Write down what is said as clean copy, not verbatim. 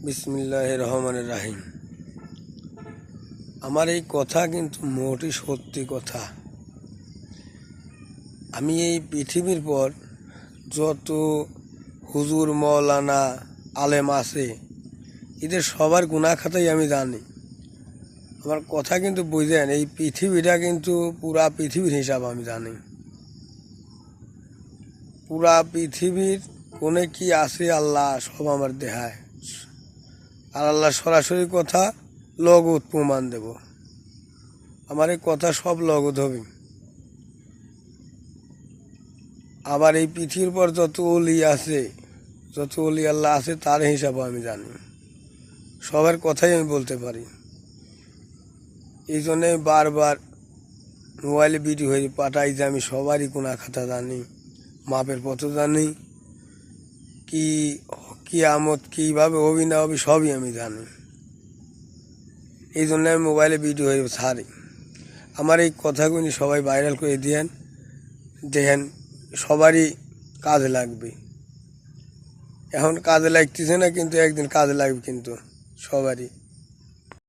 বিসমিল্লাহির রহমানির রাহিম। আমার এই কথা কিন্তু মোটেই সত্যি কথা। আমি এই পৃথিবীর পর যত হুজুর মৌলানা আলেম আছে এদের সবার গুনাহ খাতাই আমি জানি। আমার কথা কিন্তু বুঝেন, এই পৃথিবীটা কিন্তু পুরা পৃথিবীর হিসাব আমি জানি। পুরা পৃথিবীর কোনে কি আছে আল্লাহ সব আমার দেহায়, আর আল্লাহ সরাসরি কথা লগত প্রমাণ দেব। আমার এই কথা সব লগত হবে। আবার এই পৃথিবীর পর যত অলি আছে, যত অলি আল্লাহ আছে তার হিসাবও আমি জানি। সবার কথাই আমি বলতে পারি। এই জন্যে বারবার মোবাইলে ভিডিও হয়ে পাঠাই যে আমি সবারই গুনাহ খাতা জানি, মাপের পথ জানি, কি কিয়ামত কীভাবে হবি না হবি সবই আমি জানি। এই জন্য আমি মোবাইলে ভিডিও হয়ে ছাড়ি। আমার এই কথাগুলি সবাই ভাইরাল করে দিয়েন, দেখেন সবারই কাজে লাগবে। এখন কাজে লাগতেছে না, কিন্তু একদিন কাজে লাগবে কিন্তু সবারই।